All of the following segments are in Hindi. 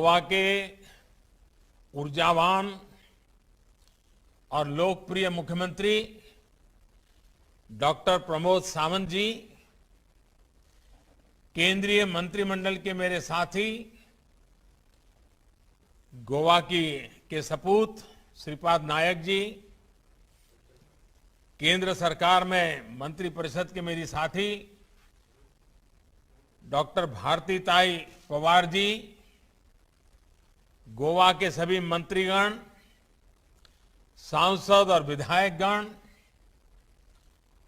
गोवा के ऊर्जावान और लोकप्रिय मुख्यमंत्री डॉक्टर प्रमोद सावंत जी, केंद्रीय मंत्रिमंडल के मेरे साथी, गोवा के सपूत श्रीपाद नायक जी, केंद्र सरकार में मंत्रिपरिषद के मेरी साथी डॉक्टर भारतीताई पवार जी, गोवा के सभी मंत्रीगण, सांसद और विधायकगण,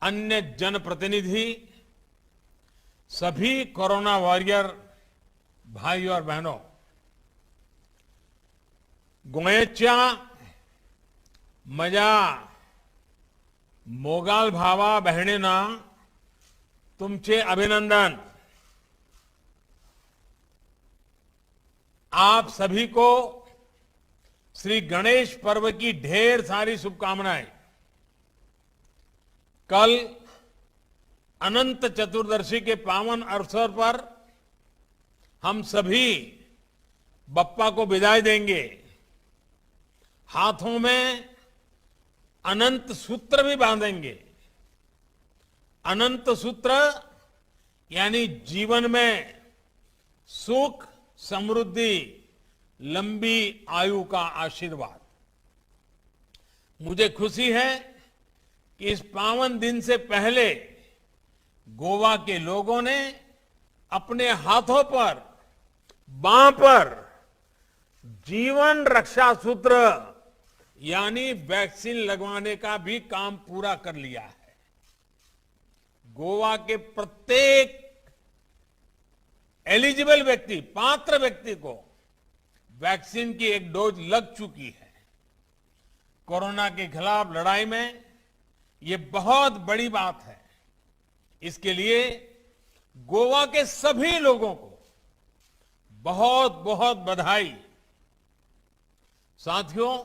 अन्य जनप्रतिनिधि, सभी कोरोना वॉरियर भाइयों और बहनों, गोयच्या मजा मोगाल भावा बहिणींना तुमचे अभिनंदन। आप सभी को श्री गणेश पर्व की ढेर सारी शुभकामनाएं। कल अनंत चतुर्दशी के पावन अवसर पर हम सभी बप्पा को विदाई देंगे। हाथों में अनंत सूत्र भी बांधेंगे। अनंत सूत्र यानी जीवन में सुख, समृद्धि, लंबी आयु का आशीर्वाद। मुझे खुशी है कि इस पावन दिन से पहले गोवा के लोगों ने अपने हाथों पर, बांह पर जीवन रक्षा सूत्र यानी वैक्सीन लगवाने का भी काम पूरा कर लिया है। गोवा के प्रत्येक एलिजिबल व्यक्ति, पात्र व्यक्ति को वैक्सीन की एक डोज लग चुकी है। कोरोना के खिलाफ लड़ाई में ये बहुत बड़ी बात है। इसके लिए गोवा के सभी लोगों को बहुत बहुत बधाई। साथियों,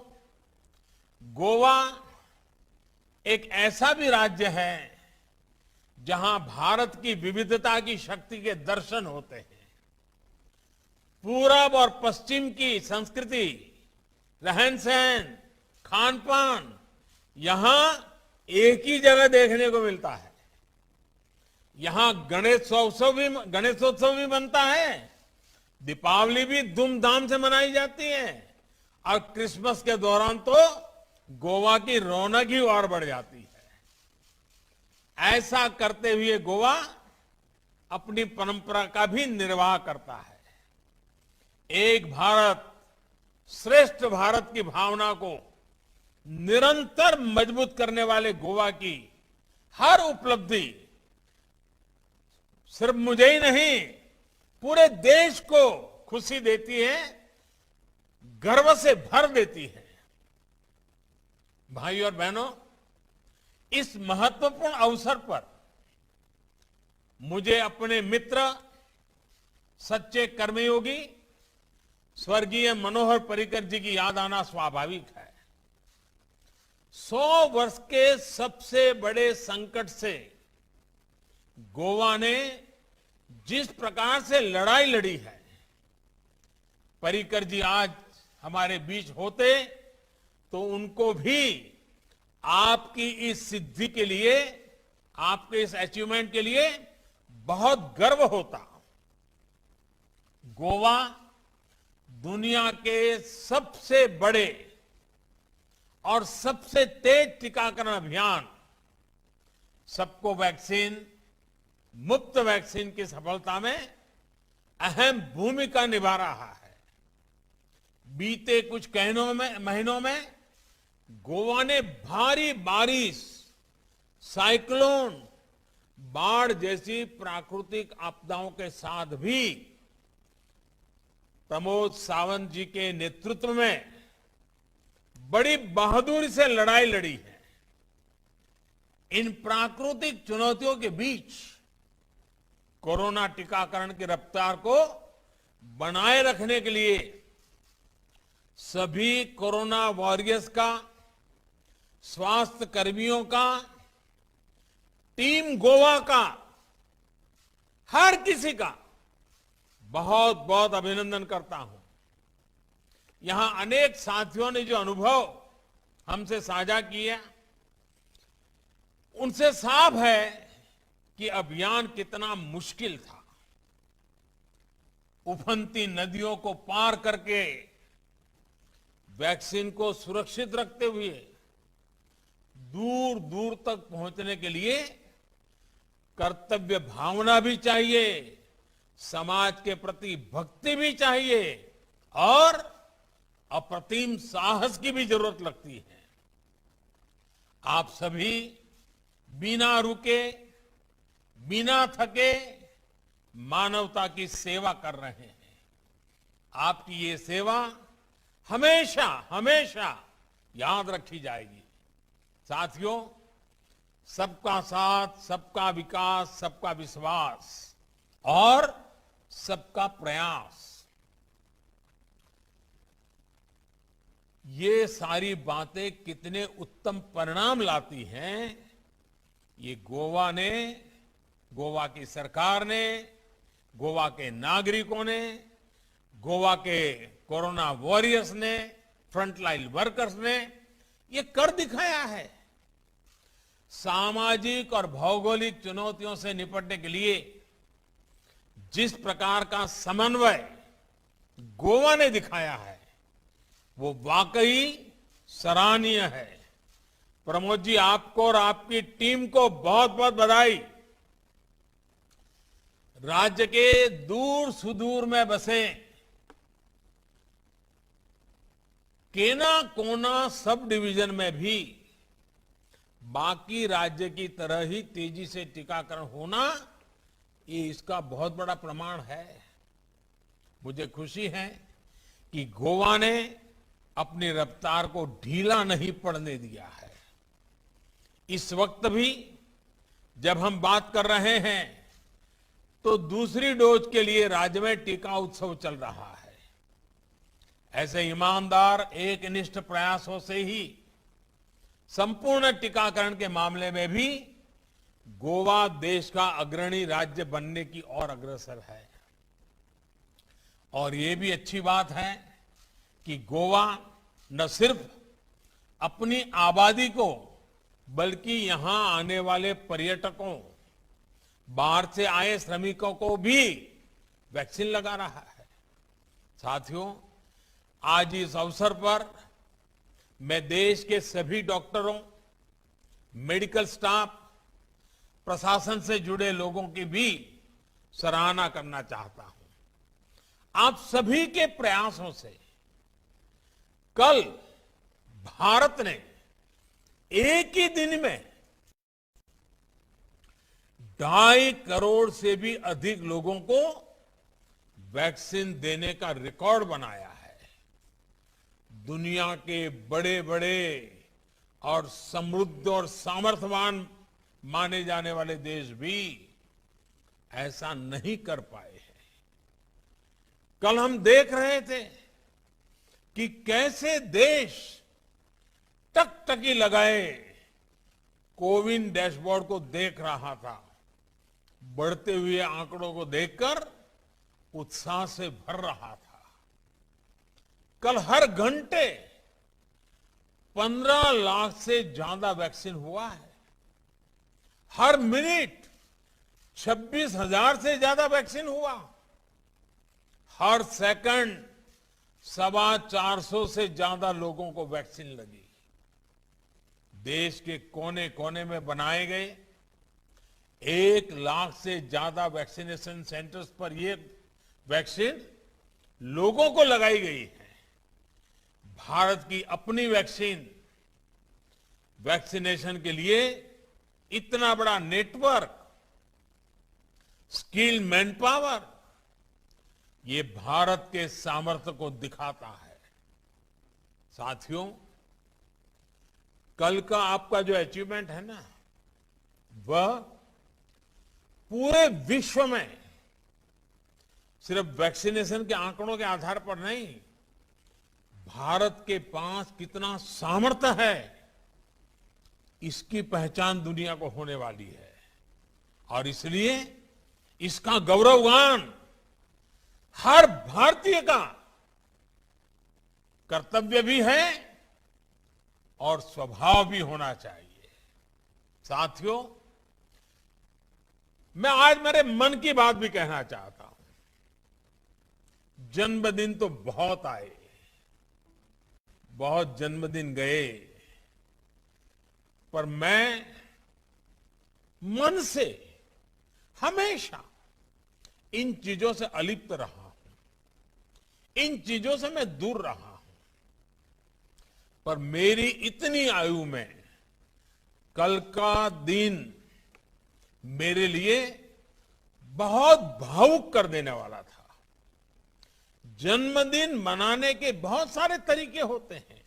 गोवा एक ऐसा भी राज्य है जहां भारत की विविधता की शक्ति के दर्शन होते हैं। पूरब और पश्चिम की संस्कृति, रहन सहन, खान पान यहां एक ही जगह देखने को मिलता है। यहां गणेशोत्सव भी बनता है, दीपावली भी धूमधाम से मनाई जाती है और क्रिसमस के दौरान तो गोवा की रौनक ही और बढ़ जाती है। ऐसा करते हुए गोवा अपनी परंपरा का भी निर्वाह करता है। एक भारत श्रेष्ठ भारत की भावना को निरंतर मजबूत करने वाले गोवा की हर उपलब्धि सिर्फ मुझे ही नहीं, पूरे देश को खुशी देती है, गर्व से भर देती है। भाइयों और बहनों, इस महत्वपूर्ण अवसर पर मुझे अपने मित्र, सच्चे कर्मयोगी स्वर्गीय मनोहर पर्रिकर जी की याद आना स्वाभाविक है। 100 वर्ष के सबसे बड़े संकट से गोवा ने जिस प्रकार से लड़ाई लड़ी है, पर्रिकर जी आज हमारे बीच होते तो उनको भी आपकी इस सिद्धि के लिए, आपके इस अचीवमेंट के लिए बहुत गर्व होता। गोवा दुनिया के सबसे बड़े और सबसे तेज टीकाकरण अभियान सबको वैक्सीन, मुफ्त वैक्सीन की सफलता में अहम भूमिका निभा रहा है। बीते कुछ महीनों में गोवा ने भारी बारिश, साइक्लोन, बाढ़ जैसी प्राकृतिक आपदाओं के साथ भी प्रमोद सावंत जी के नेतृत्व में बड़ी बहादुरी से लड़ाई लड़ी है। इन प्राकृतिक चुनौतियों के बीच कोरोना टीकाकरण की रफ्तार को बनाए रखने के लिए सभी कोरोना वॉरियर्स का, स्वास्थ्य कर्मियों का, टीम गोवा का, हर किसी का बहुत बहुत अभिनंदन करता हूं। यहां अनेक साथियों ने जो अनुभव हमसे साझा किया, उनसे साफ है कि अभियान कितना मुश्किल था। उफनती नदियों को पार करके वैक्सीन को सुरक्षित रखते हुए दूर दूर तक पहुंचने के लिए कर्तव्य भावना भी चाहिए, समाज के प्रति भक्ति भी चाहिए और अप्रतिम साहस की भी जरूरत लगती है। आप सभी बिना रुके, बिना थके मानवता की सेवा कर रहे हैं। आपकी ये सेवा हमेशा हमेशा याद रखी जाएगी। साथियों, सबका साथ, सबका विकास, सबका विश्वास और सबका प्रयास, ये सारी बातें कितने उत्तम परिणाम लाती हैं, ये गोवा की सरकार ने, गोवा के नागरिकों ने, गोवा के कोरोना वॉरियर्स ने, फ्रंटलाइन वर्कर्स ने ये कर दिखाया है। सामाजिक और भौगोलिक चुनौतियों से निपटने के लिए जिस प्रकार का समन्वय गोवा ने दिखाया है, वो वाकई सराहनीय है। प्रमोद जी, आपको और आपकी टीम को बहुत बहुत बधाई। राज्य के दूर सुदूर में बसे केना कोना सब डिवीजन में भी बाकी राज्य की तरह ही तेजी से टीकाकरण होना, ये इसका बहुत बड़ा प्रमाण है। मुझे खुशी है कि गोवा ने अपनी रफ्तार को ढीला नहीं पड़ने दिया है। इस वक्त भी जब हम बात कर रहे हैं तो दूसरी डोज के लिए राज्य में टीका उत्सव चल रहा है। ऐसे ईमानदार, एकनिष्ठ प्रयासों से ही संपूर्ण टीकाकरण के मामले में भी गोवा देश का अग्रणी राज्य बनने की ओर अग्रसर है। और ये भी अच्छी बात है कि गोवा न सिर्फ अपनी आबादी को बल्कि यहां आने वाले पर्यटकों, बाहर से आए श्रमिकों को भी वैक्सीन लगा रहा है। साथियों, आज इस अवसर पर मैं देश के सभी डॉक्टरों, मेडिकल स्टाफ, प्रशासन से जुड़े लोगों की भी सराहना करना चाहता हूं। आप सभी के प्रयासों से कल भारत ने एक ही दिन में 2.5 करोड़ से भी अधिक लोगों को वैक्सीन देने का रिकॉर्ड बनाया है। दुनिया के बड़े बड़े और समृद्ध और सामर्थ्यवान माने जाने वाले देश भी ऐसा नहीं कर पाए हैं। कल हम देख रहे थे कि कैसे देश टकटकी लगाए कोविन डैशबोर्ड को देख रहा था। बढ़ते हुए आंकड़ों को देखकर उत्साह से भर रहा था। कल हर घंटे 15 लाख से ज्यादा वैक्सीन हुआ है। हर मिनट 26,000 से ज्यादा वैक्सीन हुआ। हर सेकंड 425 से ज्यादा लोगों को वैक्सीन लगी। देश के कोने कोने में बनाए गए 1 लाख से ज्यादा वैक्सीनेशन सेंटर्स पर ये वैक्सीन लोगों को लगाई गई है। भारत की अपनी वैक्सीनेशन के लिए इतना बड़ा नेटवर्क, स्किल मैन पावर, ये भारत के सामर्थ्य को दिखाता है। साथियों, कल का आपका जो अचीवमेंट है ना, वह पूरे विश्व में सिर्फ वैक्सीनेशन के आंकड़ों के आधार पर नहीं, भारत के पास कितना सामर्थ्य है, इसकी पहचान दुनिया को होने वाली है। और इसलिए इसका गौरवगान हर भारतीय का कर्तव्य भी है और स्वभाव भी होना चाहिए। साथियों, मैं आज मेरे मन की बात भी कहना चाहता हूं। जन्मदिन तो बहुत आए, बहुत जन्मदिन गए, पर मैं मन से हमेशा इन चीजों से अलिप्त रहा हूं, इन चीजों से मैं दूर रहा हूं। पर मेरी इतनी आयु में कल का दिन मेरे लिए बहुत भावुक कर देने वाला था। जन्मदिन मनाने के बहुत सारे तरीके होते हैं,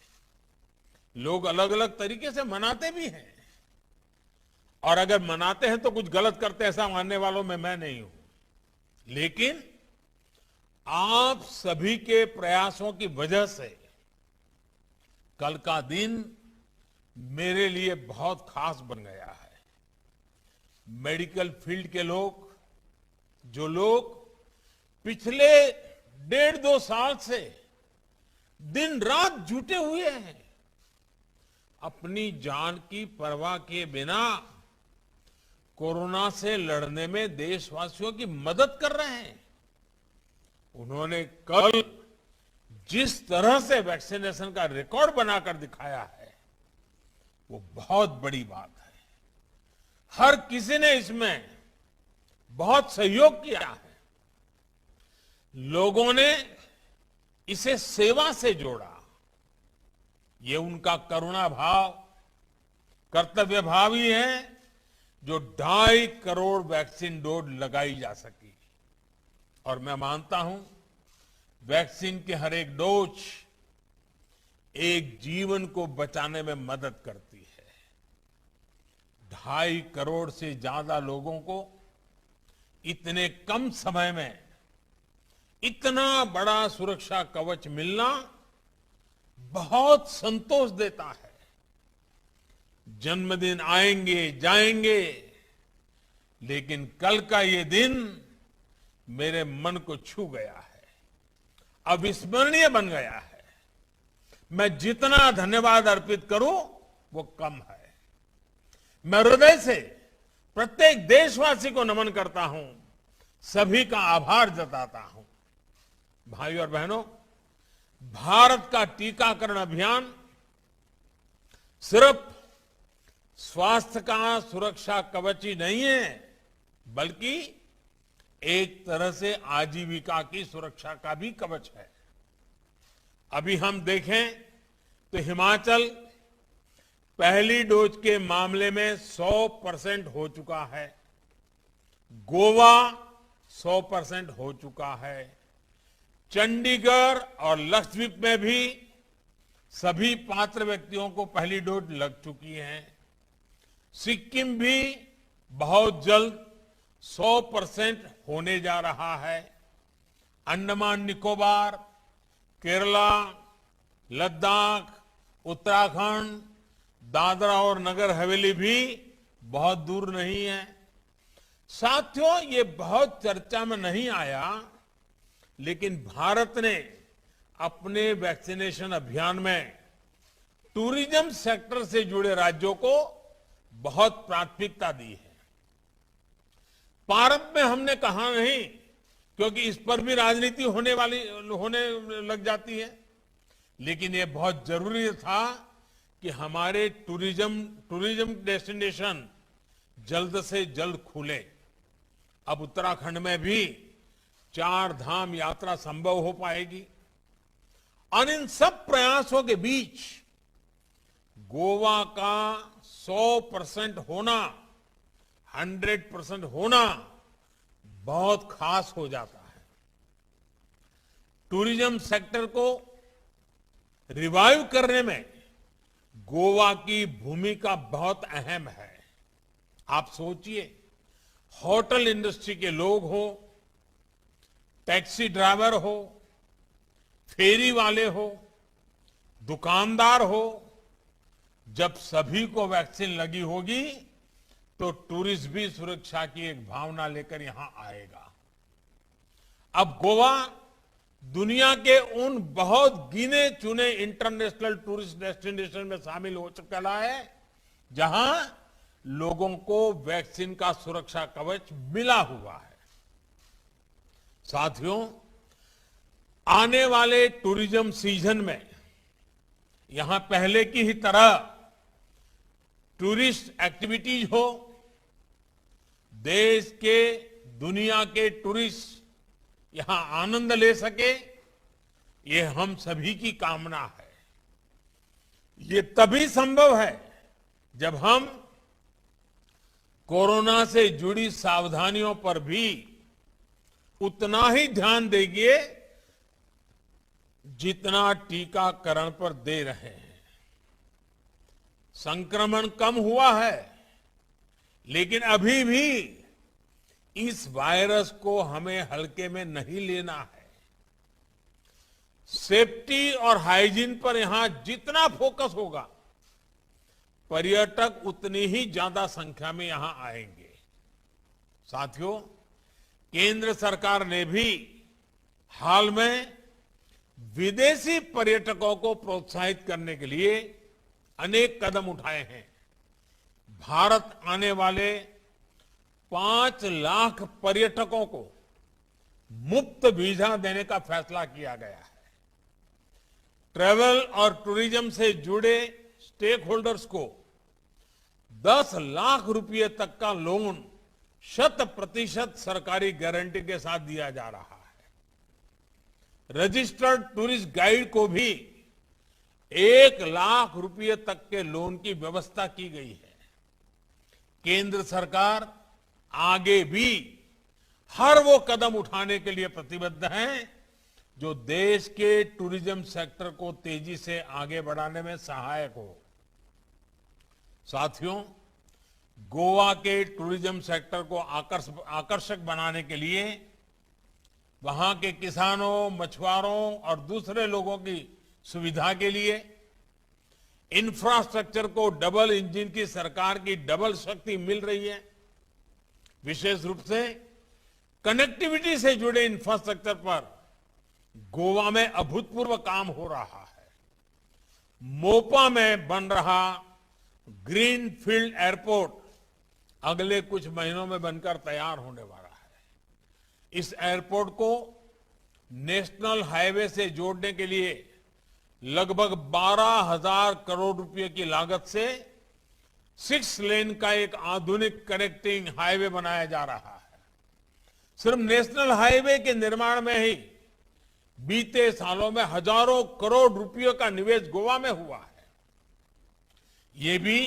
लोग अलग अलग तरीके से मनाते भी हैं, और अगर मनाते हैं तो कुछ गलत करते हैं ऐसा मानने वालों में मैं नहीं हूं। लेकिन आप सभी के प्रयासों की वजह से कल का दिन मेरे लिए बहुत खास बन गया है। मेडिकल फील्ड के लोग, जो लोग पिछले 1.5-2 साल से दिन रात जुटे हुए हैं, अपनी जान की परवाह किए बिना कोरोना से लड़ने में देशवासियों की मदद कर रहे हैं, उन्होंने कल जिस तरह से वैक्सीनेशन का रिकॉर्ड बनाकर दिखाया है, वो बहुत बड़ी बात है। हर किसी ने इसमें बहुत सहयोग किया है। लोगों ने इसे सेवा से जोड़ा। ये उनका करुणा भाव, कर्तव्य भाव ही है जो 2.5 करोड़ वैक्सीन डोज लगाई जा सकी। और मैं मानता हूं, वैक्सीन के हर एक डोज एक जीवन को बचाने में मदद करती है। 2.5 करोड़ से ज्यादा लोगों को इतने कम समय में इतना बड़ा सुरक्षा कवच मिलना बहुत संतोष देता है। जन्मदिन आएंगे जाएंगे, लेकिन कल का ये दिन मेरे मन को छू गया है, अविस्मरणीय बन गया है। मैं जितना धन्यवाद अर्पित करूं वो कम है। मैं हृदय से प्रत्येक देशवासी को नमन करता हूं, सभी का आभार जताता हूं। भाई और बहनों, भारत का टीकाकरण अभियान सिर्फ स्वास्थ्य का सुरक्षा कवच ही नहीं है, बल्कि एक तरह से आजीविका की सुरक्षा का भी कवच है। अभी हम देखें तो हिमाचल पहली डोज के मामले में 100% हो चुका है, गोवा 100% हो चुका है, चंडीगढ़ और लक्षद्वीप में भी सभी पात्र व्यक्तियों को पहली डोज लग चुकी है, सिक्किम भी बहुत जल्द 100% होने जा रहा है, अंडमान निकोबार, केरला, लद्दाख, उत्तराखंड, दादरा और नगर हवेली भी बहुत दूर नहीं है। साथियों, ये बहुत चर्चा में नहीं आया, लेकिन भारत ने अपने वैक्सीनेशन अभियान में टूरिज्म सेक्टर से जुड़े राज्यों को बहुत प्राथमिकता दी है। भारत में हमने कहा नहीं, क्योंकि इस पर भी राजनीति होने लग जाती है, लेकिन ये बहुत जरूरी था कि हमारे टूरिज्म डेस्टिनेशन जल्द से जल्द खुले। अब उत्तराखंड में भी 4 धाम यात्रा संभव हो पाएगी। और इन सब प्रयासों के बीच गोवा का 100% होना, 100% होना बहुत खास हो जाता है। टूरिज्म सेक्टर को रिवाइव करने में गोवा की भूमिका बहुत अहम है। आप सोचिए, होटल इंडस्ट्री के लोग हो, टैक्सी ड्राइवर हो, फेरी वाले हो, दुकानदार हो, जब सभी को वैक्सीन लगी होगी तो टूरिस्ट भी सुरक्षा की एक भावना लेकर यहां आएगा। अब गोवा दुनिया के उन बहुत गिने चुने इंटरनेशनल टूरिस्ट डेस्टिनेशन में शामिल हो चुका है जहां लोगों को वैक्सीन का सुरक्षा कवच मिला हुआ है। साथियों, आने वाले टूरिज्म सीजन में यहां पहले की ही तरह टूरिस्ट एक्टिविटीज हो, देश के दुनिया के टूरिस्ट यहां आनंद ले सके, ये हम सभी की कामना है। ये तभी संभव है जब हम कोरोना से जुड़ी सावधानियों पर भी उतना ही ध्यान देंगे जितना टीकाकरण पर दे रहे हैं। संक्रमण कम हुआ है, लेकिन अभी भी इस वायरस को हमें हल्के में नहीं लेना है। सेफ्टी और हाइजीन पर यहां जितना फोकस होगा, पर्यटक उतनी ही ज्यादा संख्या में यहां आएंगे। साथियों, केंद्र सरकार ने भी हाल में विदेशी पर्यटकों को प्रोत्साहित करने के लिए अनेक कदम उठाए हैं। भारत आने वाले 5 लाख पर्यटकों को मुफ्त वीजा देने का फैसला किया गया है। ट्रैवल और टूरिज्म से जुड़े स्टेक होल्डर्स को 10 लाख रुपए तक का लोन 100% सरकारी गारंटी के साथ दिया जा रहा है। रजिस्टर्ड टूरिस्ट गाइड को भी 1 लाख रुपए तक के लोन की व्यवस्था की गई है। केंद्र सरकार आगे भी हर वो कदम उठाने के लिए प्रतिबद्ध है जो देश के टूरिज्म सेक्टर को तेजी से आगे बढ़ाने में सहायक हो। साथियों, गोवा के टूरिज्म सेक्टर को आकर्षक बनाने के लिए वहां के किसानों, मछुआरों और दूसरे लोगों की सुविधा के लिए इंफ्रास्ट्रक्चर को डबल इंजन की सरकार की डबल शक्ति मिल रही है। विशेष रूप से कनेक्टिविटी से जुड़े इंफ्रास्ट्रक्चर पर गोवा में अभूतपूर्व काम हो रहा है। मोपा में बन रहा ग्रीन फील्ड एयरपोर्ट अगले कुछ महीनों में बनकर तैयार होने वाला है। इस एयरपोर्ट को नेशनल हाईवे से जोड़ने के लिए लगभग 12,000 करोड़ रुपए की लागत से 6 लेन का एक आधुनिक कनेक्टिंग हाईवे बनाया जा रहा है। सिर्फ नेशनल हाईवे के निर्माण में ही बीते सालों में हजारों करोड़ रुपयों का निवेश गोवा में हुआ है। ये भी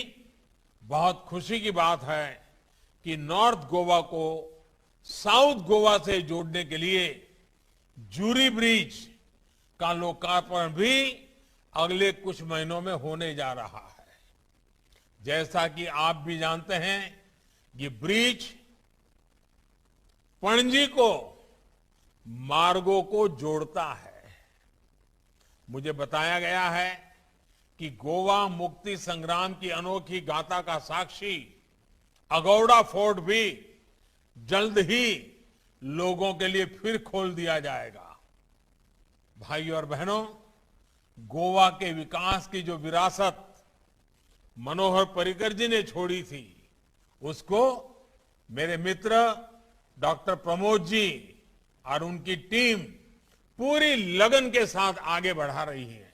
बहुत खुशी की बात है कि नॉर्थ गोवा को साउथ गोवा से जोड़ने के लिए जूरी ब्रिज का लोकार्पण भी अगले कुछ महीनों में होने जा रहा है। जैसा कि आप भी जानते हैं, ये ब्रिज पणजी को मार्गों को जोड़ता है। मुझे बताया गया है कि गोवा मुक्ति संग्राम की अनोखी गाथा का साक्षी अगौड़ा फोर्ट भी जल्द ही लोगों के लिए फिर खोल दिया जाएगा। भाइयों और बहनों, गोवा के विकास की जो विरासत मनोहर पर्रिकर जी ने छोड़ी थी, उसको मेरे मित्र डॉक्टर प्रमोद जी और उनकी टीम पूरी लगन के साथ आगे बढ़ा रही है।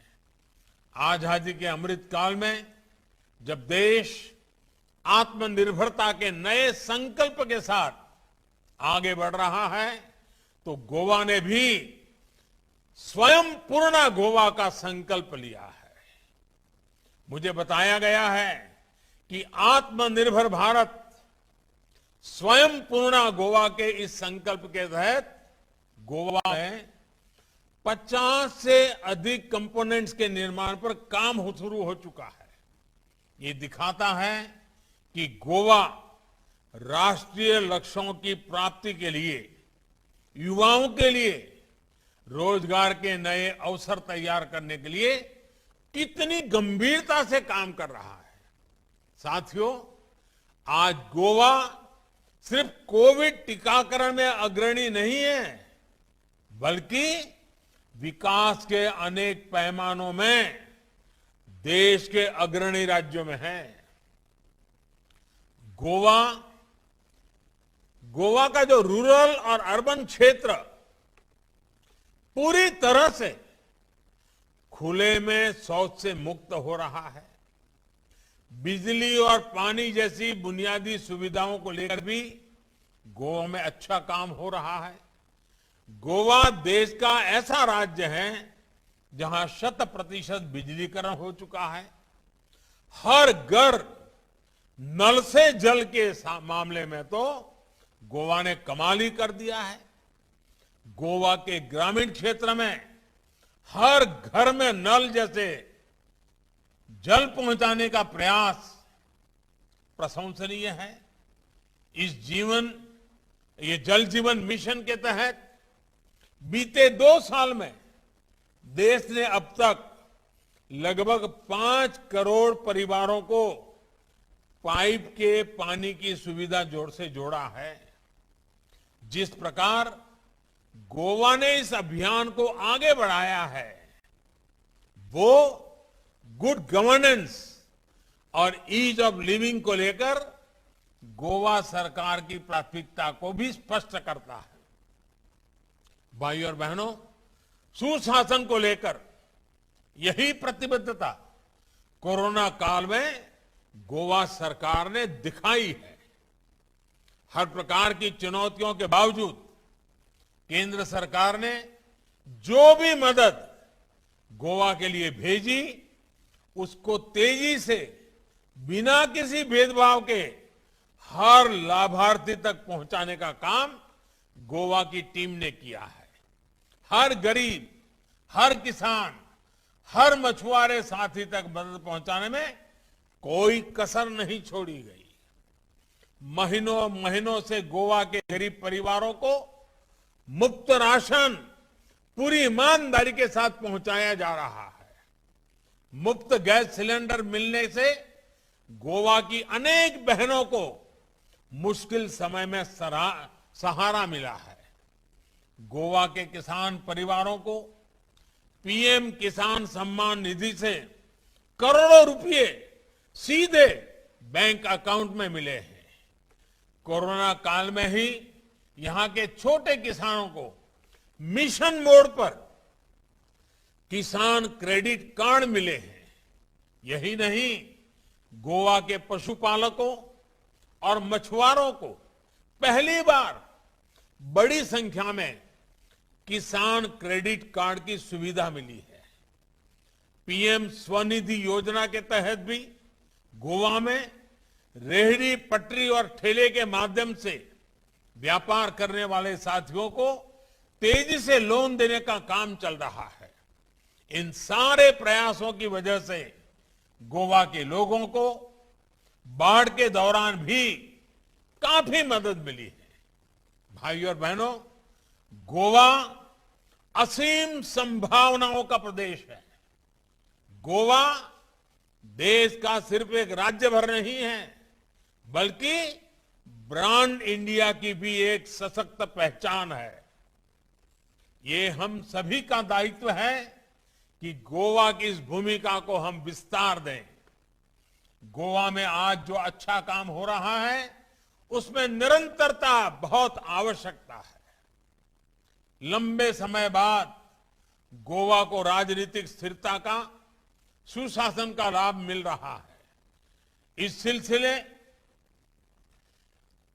आजादी के अमृत काल में जब देश आत्मनिर्भरता के नए संकल्प के साथ आगे बढ़ रहा है, तो गोवा ने भी स्वयं पूर्ण गोवा का संकल्प लिया है। मुझे बताया गया है कि आत्मनिर्भर भारत स्वयं पूर्ण गोवा के इस संकल्प के तहत गोवा में 50 से अधिक कंपोनेंट्स के निर्माण पर काम शुरू हो चुका है। ये दिखाता है कि गोवा राष्ट्रीय लक्ष्यों की प्राप्ति के लिए, युवाओं के लिए रोजगार के नए अवसर तैयार करने के लिए कितनी गंभीरता से काम कर रहा है। साथियों, आज गोवा सिर्फ कोविड टीकाकरण में अग्रणी नहीं है, बल्कि विकास के अनेक पैमानों में देश के अग्रणी राज्यों में है। गोवा का जो रूरल और अर्बन क्षेत्र पूरी तरह से खुले में शौच से मुक्त हो रहा है। बिजली और पानी जैसी बुनियादी सुविधाओं को लेकर भी गोवा में अच्छा काम हो रहा है। गोवा देश का ऐसा राज्य है जहां 100% बिजलीकरण हो चुका है। हर घर नल से जल के मामले में तो गोवा ने कमाल ही कर दिया है। गोवा के ग्रामीण क्षेत्र में हर घर में नल जैसे जल पहुंचाने का प्रयास प्रशंसनीय है। ये जल जीवन मिशन के तहत बीते 2 साल में देश ने अब तक लगभग 5 करोड़ परिवारों को पाइप के पानी की सुविधा से जोड़ा है। जिस प्रकार गोवा ने इस अभियान को आगे बढ़ाया है, वो गुड गवर्नेंस और ईज ऑफ लिविंग को लेकर गोवा सरकार की प्राथमिकता को भी स्पष्ट करता है। भाइयों और बहनों, सुशासन को लेकर यही प्रतिबद्धता कोरोना काल में गोवा सरकार ने दिखाई है। हर प्रकार की चुनौतियों के बावजूद केंद्र सरकार ने जो भी मदद गोवा के लिए भेजी, उसको तेजी से बिना किसी भेदभाव के हर लाभार्थी तक पहुंचाने का काम गोवा की टीम ने किया है। हर गरीब, हर किसान, हर मछुआरे साथी तक मदद पहुंचाने में कोई कसर नहीं छोड़ी गई। महीनों महीनों से गोवा के गरीब परिवारों को मुफ्त राशन पूरी ईमानदारी के साथ पहुंचाया जा रहा है। मुफ्त गैस सिलेंडर मिलने से गोवा की अनेक बहनों को मुश्किल समय में सहारा मिला है। गोवा के किसान परिवारों को पीएम किसान सम्मान निधि से करोड़ों रुपए सीधे बैंक अकाउंट में मिले हैं। कोरोना काल में ही यहां के छोटे किसानों को मिशन मोड पर किसान क्रेडिट कार्ड मिले हैं। यही नहीं, गोवा के पशुपालकों और मछुआरों को पहली बार बड़ी संख्या में किसान क्रेडिट कार्ड की सुविधा मिली है। पीएम स्वनिधि योजना के तहत भी गोवा में रेहड़ी, पटरी और ठेले के माध्यम से व्यापार करने वाले साथियों को तेजी से लोन देने का काम चल रहा है। इन सारे प्रयासों की वजह से गोवा के लोगों को बाढ़ के दौरान भी काफी मदद मिली है। भाइयों और बहनों, गोवा असीम संभावनाओं का प्रदेश है। गोवा देश का सिर्फ एक राज्य भर नहीं है, बल्कि ब्रांड इंडिया की भी एक सशक्त पहचान है। ये हम सभी का दायित्व है कि गोवा की इस भूमिका को हम विस्तार दें। गोवा में आज जो अच्छा काम हो रहा है, उसमें निरंतरता बहुत आवश्यकता है। लंबे समय बाद गोवा को राजनीतिक स्थिरता का, सुशासन का लाभ मिल रहा है। इस सिलसिले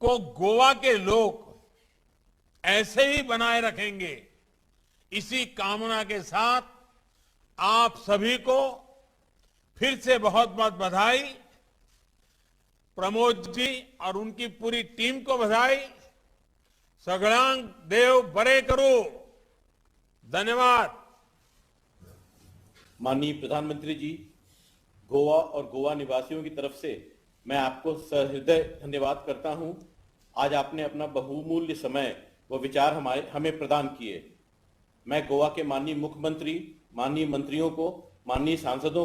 को गोवा के लोग ऐसे ही बनाए रखेंगे, इसी कामना के साथ आप सभी को फिर से बहुत बहुत बधाई। प्रमोद जी और उनकी पूरी टीम को बधाई। सगळांक देव बरे करो। धन्यवाद। माननीय प्रधानमंत्री जी, गोवा और गोवा निवासियों की तरफ से मैं आपको सहृदय धन्यवाद करता हूं। आज आपने अपना बहुमूल्य समय व विचार हमें प्रदान किए। मैं गोवा के माननीय मुख्यमंत्री, माननीय मंत्रियों को, माननीय सांसदों